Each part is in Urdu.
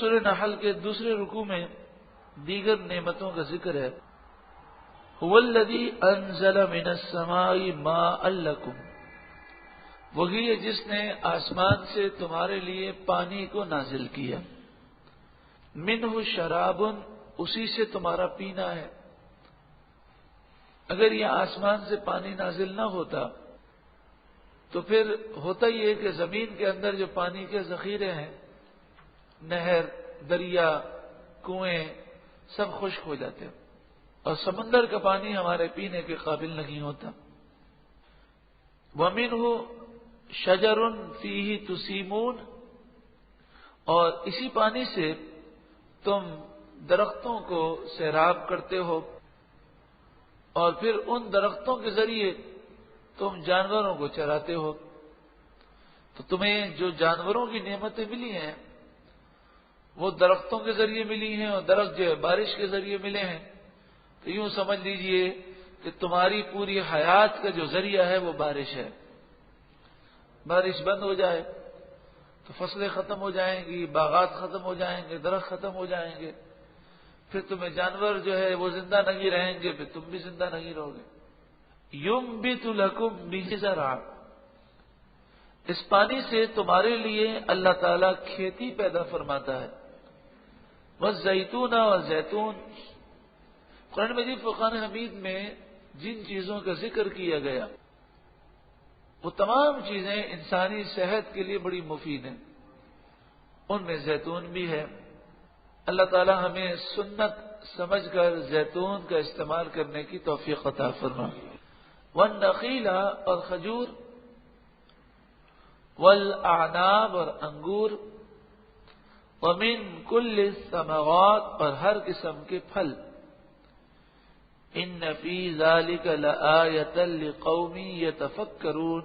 سورہ نحل کے دوسرے رکوع میں دیگر نعمتوں کا ذکر ہے. هو الذی انزل من السماء ماء لکم، وہی ہے جس نے آسمان سے تمہارے لیے پانی کو نازل کیا. منہ شراب، اسی سے تمہارا پینا ہے. اگر یہ آسمان سے پانی نازل نہ ہوتا تو پھر ہوتا ہی ہے کہ زمین کے اندر جو پانی کے ذخیرے ہیں، نہر، دریا، کنویں، سب خشک ہو جاتے ہیں اور سمندر کا پانی ہمارے پینے کے قابل نہیں ہوتا. وَمِنْهُ شَجَرٌ فِيهِ تُسِيمُونَ، اور اسی پانی سے تم درختوں کو سیراب کرتے ہو اور پھر ان درختوں کے ذریعے تم جانوروں کو چراتے ہو. تو تمہیں جو جانوروں کی نعمتیں ملی ہیں وہ درختوں کے ذریعے ملی ہیں، اور درخت جو ہے بارش کے ذریعے ملے ہیں. تو یوں سمجھ لیجئے کہ تمہاری پوری حیات کا جو ذریعہ ہے وہ بارش ہے. بارش بند ہو جائے تو فصلیں ختم ہو جائیں گی، باغات ختم ہو جائیں گے، درخت ختم ہو جائیں گے، پھر تمہیں جانور جو ہے وہ زندہ نہیں رہیں گے، پھر تم بھی زندہ نہیں رہو گے. یُنبِتُ لَکُم بِهِ زَرْعًا، اس پانی سے تمہارے لیے اللہ تعالیٰ کھیتی پیدا فرماتا ہے. وَالزَّیتُونَ، اور زیتون. قرآن مجید فرقان حمید میں جن چیزوں کا ذکر کیا گیا وہ تمام چیزیں انسانی صحت کے لیے بڑی مفید ہیں. ان میں زیتون بھی ہے. اللہ تعالیٰ ہمیں سنت سمجھ کر زیتون کا استعمال کرنے کی توفیق عطا فرمائے. والنخیل، اور کھجور. والاعناب، اور انگور. ومن کل الثمرات، اور ہر قسم کے پھل. ان فی ذلک لآیۃ لقوم یتفکرون،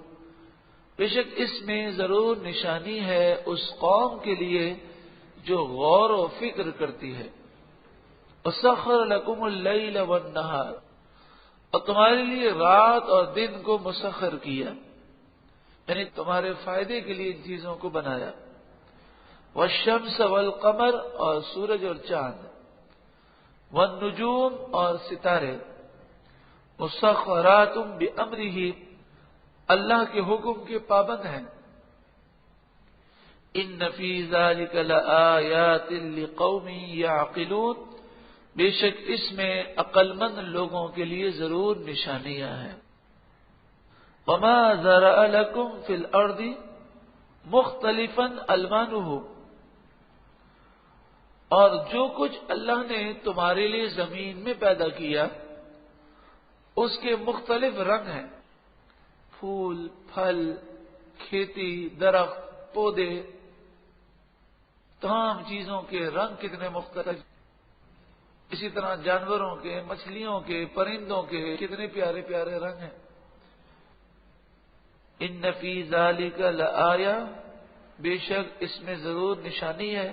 بے شک اس میں ضرور نشانی ہے اس قوم کے لیے جو غور و فکر کرتی ہے. وسخر لکم اللیل والنہار، اور تمہارے لیے رات اور دن کو مسخر کیا، یعنی تمہارے فائدے کے لیے ان چیزوں کو بنایا. والشمس والقمر، اور سورج اور چاند. والنجوم، اور ستارے. مسخرات بامرہ، اللہ کے حکم کے پابند ہیں. ان فی ذلک لآیات لقوم یعقلون، بے شک اس میں عقل مند لوگوں کے لیے ضرور نشانیاں ہیں. وما ذرأ لکم فی الارض مختلفا الوانہ، اور جو کچھ اللہ نے تمہارے لیے زمین میں پیدا کیا اس کے مختلف رنگ ہیں. پھول، پھل، کھیتی، درخت، پودے، تمام چیزوں کے رنگ کتنے مختلف. اسی طرح جانوروں کے، مچھلیوں کے، پرندوں کے کتنے پیارے پیارے رنگ ہیں. ان فی ذالک لآیہ، بے شک اس میں ضرور نشانی ہے.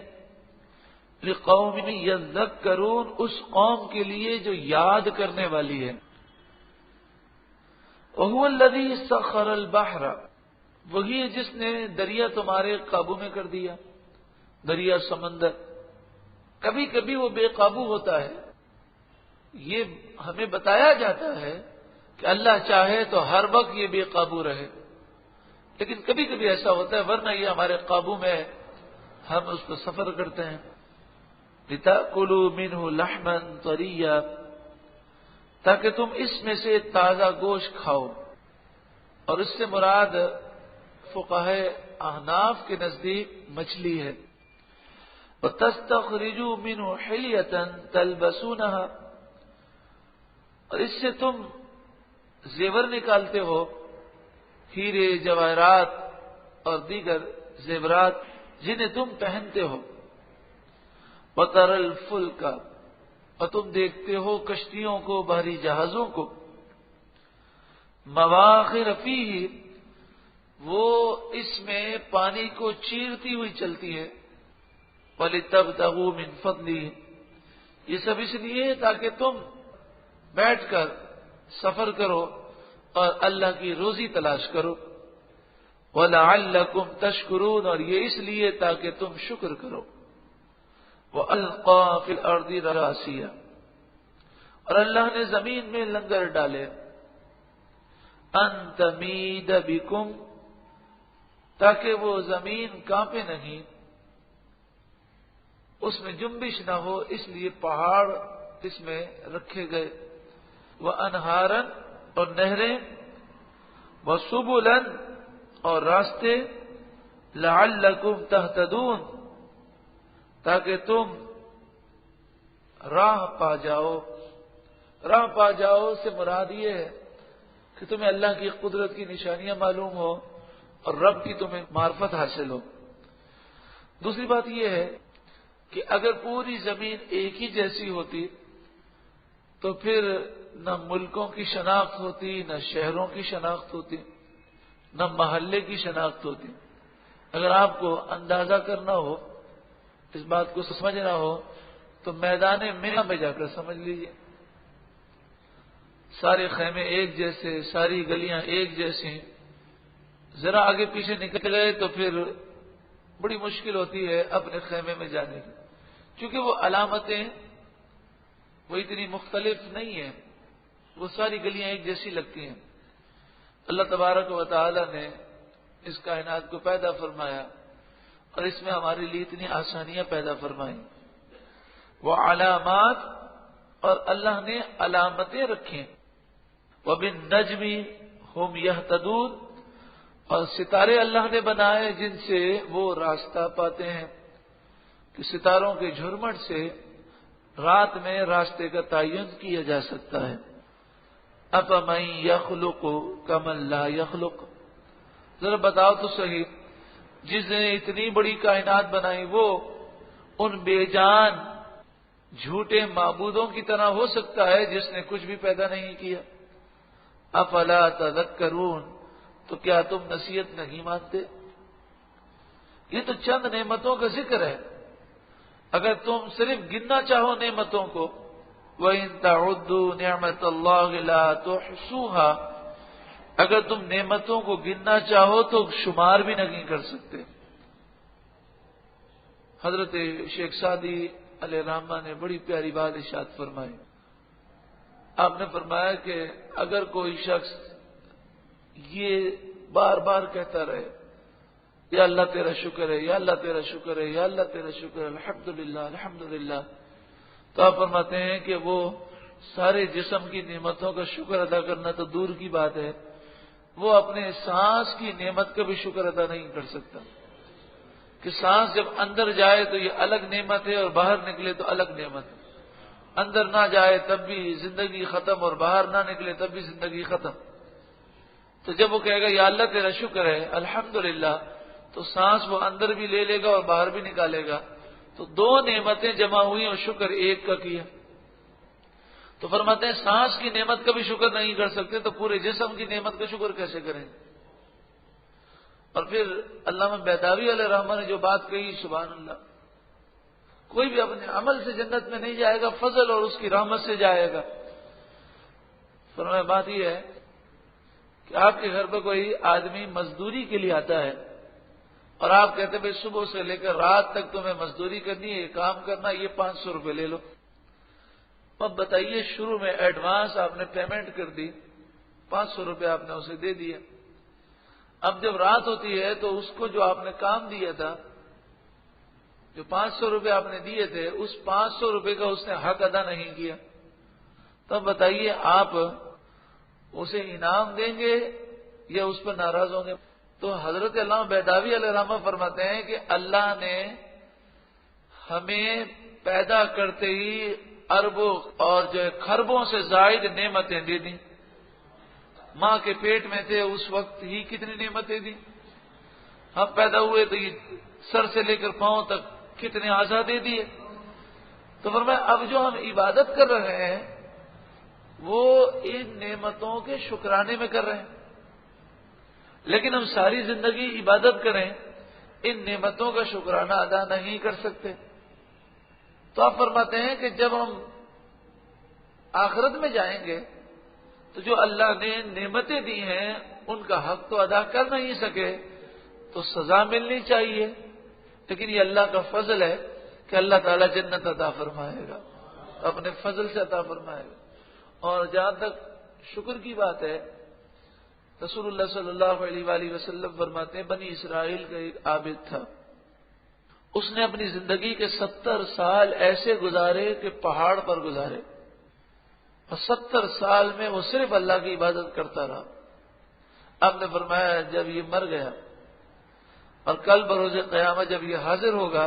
لقوم یذکرون، اس قوم کے لیے جو یاد کرنے والی ہے. وہو الذی سخر البحر، وہی ہے جس نے دریا تمہارے قابو میں کر دیا. دریا، سمندر کبھی کبھی وہ بے قابو ہوتا ہے. یہ ہمیں بتایا جاتا ہے کہ اللہ چاہے تو ہر وقت یہ بے قابو رہے، لیکن کبھی کبھی ایسا ہوتا ہے، ورنہ یہ ہمارے قابو میں ہے، ہم اس پر سفر کرتے ہیں. لِتَأْكُلُوا مِنْهُ لَحْمًا طَرِيًّا، تاکہ تم اس میں سے تازہ گوشت کھاؤ. اور اس سے مراد فقہائے احناف کے نزدیک مچھلی ہے. وَتَسْتَخْرِجُوا مِنْهُ حِلْيَةً تَلْبَسُونَهَا، اور اس سے تم زیور نکالتے ہو، ہیرے، جواہرات اور دیگر زیورات جنہیں تم پہنتے ہو. وَتَرَى الْفُلْكَ، اور تم دیکھتے ہو کشتیوں کو، بحری جہازوں کو. مواخر فیہ، وہ اس میں پانی کو چیرتی ہوئی چلتی ہے. وَلِتَبْتَغُوا مِنْ فَضْلِهِ، یہ سب اس لیے تاکہ تم بیٹھ کر سفر کرو اور اللہ کی روزی تلاش کرو. وَلَعَلَّكُمْ تَشْكُرُونَ، اور یہ اس لیے تاکہ تم شکر کرو. وَأَلْقَى فِي الْأَرْضِ رَوَاسِيَ، اور اللہ نے زمین میں لنگر ڈالے، أَن تَمِيدَ بِكُمْ، تاکہ وہ زمین کانپے نہیں، اس میں جنبش نہ ہو، اس لیے پہاڑ اس میں رکھے گئے، وَأَنْهَارًا، اور نہریں، وَسُبُلًا، اور راستے، لَعَلَّكُمْ تَهْتَدُونَ، تاکہ تم راہ پا جاؤ۔ راہ پا جاؤ سے مراد یہ ہے کہ تمہیں اللہ کی قدرت کی نشانیاں معلوم ہو اور رب کی تمہیں معرفت حاصل ہو۔ دوسری بات یہ ہے کہ اگر پوری زمین ایک ہی جیسی ہوتی تو پھر نہ ملکوں کی شناخت ہوتی، نہ شہروں کی شناخت ہوتی، نہ محلے کی شناخت ہوتی۔ اگر آپ کو اندازہ کرنا ہو، اس بات کو سمجھنا ہو، تو میدان منی میں جا کر سمجھ لیجئے، سارے خیمے ایک جیسے، ساری گلیاں ایک جیسی، ذرا آگے پیچھے نکل گئے تو پھر بڑی مشکل ہوتی ہے اپنے خیمے میں جانے کی، کیونکہ وہ علامتیں وہ اتنی مختلف نہیں ہیں، وہ ساری گلیاں ایک جیسی لگتی ہیں۔ اللہ تبارک و تعالی نے اس کائنات کو پیدا فرمایا اور اس میں ہمارے لیے اتنی آسانیاں پیدا فرمائیں، وہ علامات، اور اللہ نے علامتیں رکھیں، وَبِالنَّجْمِ هُمْ يَهْتَدُونَ، اور ستارے اللہ نے بنائے جن سے وہ راستہ پاتے ہیں، کہ ستاروں کے جھرمٹ سے رات میں راستے کا تعین کیا جا سکتا ہے۔ أَفَمَن يَخْلُقُ كَمَن لَّا يَخْلُقُ، ذرا بتاؤ تو صحیح، جس نے اتنی بڑی کائنات بنائی وہ ان بے جان جھوٹے معبودوں کی طرح ہو سکتا ہے جس نے کچھ بھی پیدا نہیں کیا؟ افلا تذکرون، تو کیا تم نصیحت نہیں مانتے؟ یہ تو چند نعمتوں کا ذکر ہے، اگر تم صرف گننا چاہو نعمتوں کو، وَإِن تَعُدُّوا نِعْمَةَ اللَّهِ لَا تُحْصُوهَا، اگر تم نعمتوں کو گننا چاہو تو شمار بھی نہیں کر سکتے۔ حضرت شیخ سعدی علیہ الرحمہ نے بڑی پیاری بات ارشاد فرمائی۔ آپ نے فرمایا کہ اگر کوئی شخص یہ بار بار کہتا رہے، یا اللہ تیرا شکر ہے، یا اللہ تیرا شکر ہے، یا اللہ تیرا شکر ہے، الحمدللہ الحمدللہ، تو آپ فرماتے ہیں کہ وہ سارے جسم کی نعمتوں کا شکر ادا کرنا تو دور کی بات ہے، وہ اپنے سانس کی نعمت کا بھی شکر ادا نہیں کر سکتا، کہ سانس جب اندر جائے تو یہ الگ نعمت ہے اور باہر نکلے تو الگ نعمت ہے، اندر نہ جائے تب بھی زندگی ختم اور باہر نہ نکلے تب بھی زندگی ختم۔ تو جب وہ کہے گا یا اللہ تیرا شکر ہے الحمدللہ، تو سانس وہ اندر بھی لے لے گا اور باہر بھی نکالے گا، تو دو نعمتیں جمع ہوئی اور شکر ایک کا کیا۔ تو فرماتے ہیں سانس کی نعمت کا بھی شکر نہیں کر سکتے تو پورے جسم کی نعمت کا شکر کیسے کریں؟ اور پھر علامہ بیضاوی علیہ الرحمہ نے جو بات کہی، سبحان اللہ، کوئی بھی اپنے عمل سے جنت میں نہیں جائے گا، فضل اور اس کی رحمت سے جائے گا۔ فرمایا بات یہ ہے کہ آپ کے گھر پہ کوئی آدمی مزدوری کے لیے آتا ہے اور آپ کہتے ہیں بھائی صبح سے لے کر رات تک تمہیں مزدوری کرنی ہے، یہ کام کرنا، یہ 500 روپے لے لو۔ اب بتائیے شروع میں ایڈوانس آپ نے پیمنٹ کر دی، 500 روپے آپ نے اسے دے دیا، اب جب رات ہوتی ہے تو اس کو جو آپ نے کام دیا تھا، جو 500 روپے آپ نے دیے تھے، اس 500 روپے کا اس نے حق ادا نہیں کیا، تب بتائیے آپ اسے انعام دیں گے یا اس پر ناراض ہوں گے؟ تو حضرت علامہ بیضاوی علیہ الرحمہ فرماتے ہیں کہ اللہ نے ہمیں پیدا کرتے ہی اربوں اور جو ہے خربوں سے زائد نعمتیں دے دیں۔ ماں کے پیٹ میں تھے اس وقت ہی کتنی نعمتیں دیں، ہم پیدا ہوئے تو یہ سر سے لے کر پاؤں تک کتنے اعضاء دے دیے۔ تو فرمایا اب جو ہم عبادت کر رہے ہیں وہ ان نعمتوں کے شکرانے میں کر رہے ہیں، لیکن ہم ساری زندگی عبادت کریں ان نعمتوں کا شکرانہ ادا نہیں کر سکتے۔ تو آپ فرماتے ہیں کہ جب ہم آخرت میں جائیں گے تو جو اللہ نے نعمتیں دی ہیں ان کا حق تو ادا کر نہیں سکے تو سزا ملنی چاہیے، لیکن یہ اللہ کا فضل ہے کہ اللہ تعالیٰ جنت عطا فرمائے گا، اپنے فضل سے عطا فرمائے گا۔ اور جہاں تک شکر کی بات ہے، رسول اللہ صلی اللہ علیہ وآلہ وسلم فرماتے ہیں بنی اسرائیل کا ایک عابد تھا، اس نے اپنی زندگی کے 70 سال ایسے گزارے کہ پہاڑ پر گزارے، اور 70 سال میں وہ صرف اللہ کی عبادت کرتا رہا۔ آپ نے فرمایا جب یہ مر گیا اور کل بروز قیامت جب یہ حاضر ہوگا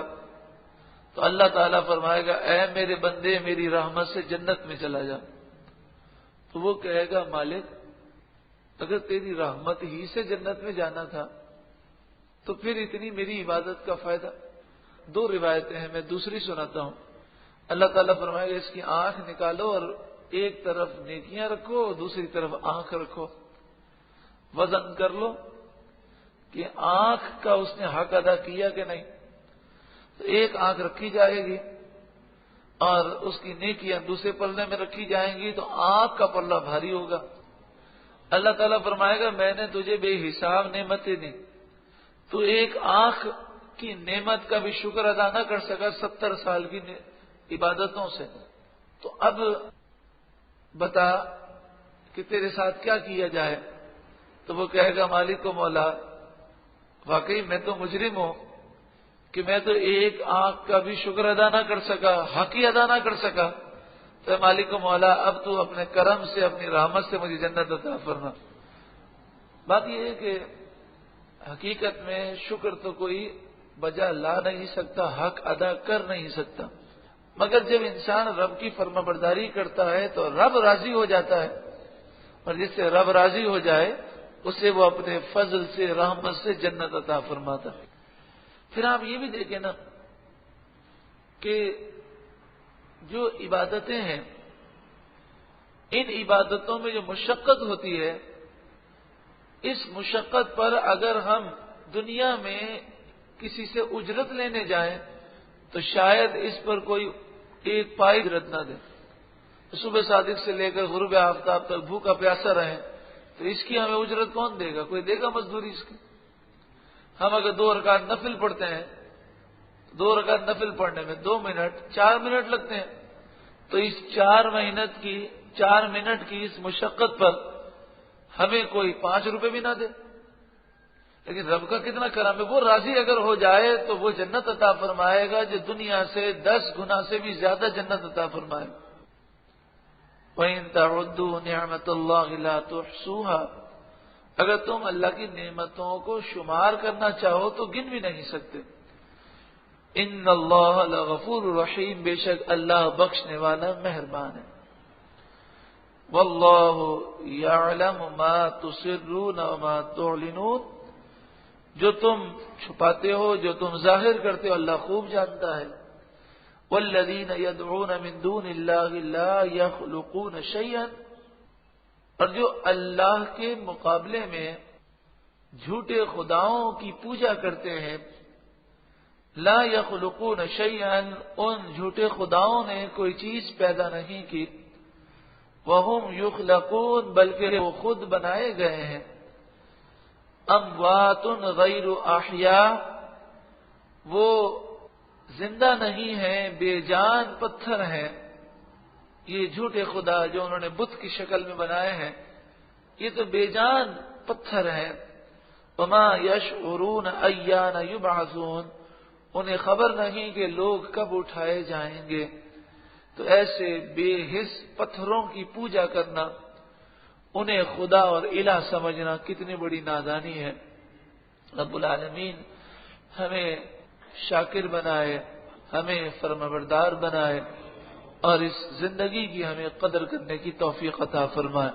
تو اللہ تعالیٰ فرمائے گا اے میرے بندے میری رحمت سے جنت میں چلا جا۔ تو وہ کہے گا مالک اگر تیری رحمت ہی سے جنت میں جانا تھا تو پھر اتنی میری عبادت کا فائدہ۔ 2 روایتیں ہیں، میں دوسری سناتا ہوں۔ اللہ تعالیٰ فرمائے گا اس کی آنکھ نکالو اور ایک طرف نیکیاں رکھو اور دوسری طرف آنکھ رکھو، وزن کر لو کہ آنکھ کا اس نے حق ادا کیا کہ نہیں۔ تو ایک آنکھ رکھی جائے گی اور اس کی نیکیاں دوسرے پلے میں رکھی جائیں گی تو آنکھ کا پلہ بھاری ہوگا۔ اللہ تعالیٰ فرمائے گا میں نے تجھے بے حساب نعمتیں دی، تو ایک آنکھ کی نعمت کا بھی شکر ادا نہ کر سکا 70 سال کی عبادتوں سے، تو اب بتا کہ تیرے ساتھ کیا کیا جائے۔ تو وہ کہے گا مالک و مولا واقعی میں تو مجرم ہوں کہ میں تو ایک آنکھ کا بھی شکر ادا نہ کر سکا، حق ہی ادا نہ کر سکا، تو مالک و مولا اب تو اپنے کرم سے اپنی رحمت سے مجھے جنت عطا فرما۔ بات یہ ہے کہ حقیقت میں شکر تو کوئی بجا لا نہیں سکتا، حق ادا کر نہیں سکتا، مگر جب انسان رب کی فرما برداری کرتا ہے تو رب راضی ہو جاتا ہے، اور جس سے رب راضی ہو جائے اسے وہ اپنے فضل سے رحمت سے جنت عطا فرماتا ہے۔ پھر آپ یہ بھی دیکھیں نا کہ جو عبادتیں ہیں ان عبادتوں میں جو مشقت ہوتی ہے، اس مشقت پر اگر ہم دنیا میں کسی سے اجرت لینے جائیں تو شاید اس پر کوئی ایک پائی اجرت نہ دے۔ صبح صادق سے لے کر غروب آفتاب تک بھوکا پیاسا رہیں تو اس کی ہمیں اجرت کون دے گا؟ کوئی دے گا مزدوری اس کی؟ ہم اگر 2 رکعت نفل پڑھتے ہیں، 2 رکعت نفل پڑھنے میں 2 منٹ 4 منٹ لگتے ہیں، تو اس 4 منٹ کی اس مشقت پر ہمیں کوئی 5 روپے بھی نہ دے، لیکن رب کا کتنا کرم ہے، وہ راضی اگر ہو جائے تو وہ جنت عطا فرمائے گا جو دنیا سے 10 گنا سے بھی زیادہ جنت عطا فرمائے گا۔ وَإِن تَعُدُّوا نِعْمَةَ اللَّهِ لَا تُحْصُوهَا، اگر تم اللہ کی نعمتوں کو شمار کرنا چاہو تو گن بھی نہیں سکتے۔ ان اللہ لغفور رحیم، بے شک اللہ بخشنے والا مہربان ہے۔ واللہ یعلم ما تسرون وما تعلنون، جو تم چھپاتے ہو جو تم ظاہر کرتے ہو اللہ خوب جانتا ہے۔ والذین یدعون من دون اللہ لا یخلقون شیئا، اور جو اللہ کے مقابلے میں جھوٹے خداؤں کی پوجا کرتے ہیں، لا یخلقون شیئا، ان جھوٹے خداؤں نے کوئی چیز پیدا نہیں کی، وہم یخلقون، بلکہ وہ خود بنائے گئے ہیں، اموات غیر احیاء، وہ زندہ نہیں ہیں، بے جان پتھر ہیں۔ یہ جھوٹے خدا جو انہوں نے بت کی شکل میں بنائے ہیں یہ تو بے جان پتھر ہیں۔ وما یشعرون ایان یبعثون، انہیں خبر نہیں کہ لوگ کب اٹھائے جائیں گے۔ تو ایسے بے حس پتھروں کی پوجا کرنا، انہیں خدا اور الہ سمجھنا کتنی بڑی نادانی ہے۔ رب العالمین ہمیں شاکر بنائے، ہمیں فرمانبردار بنائے، اور اس زندگی کی ہمیں قدر کرنے کی توفیق عطا فرمائے۔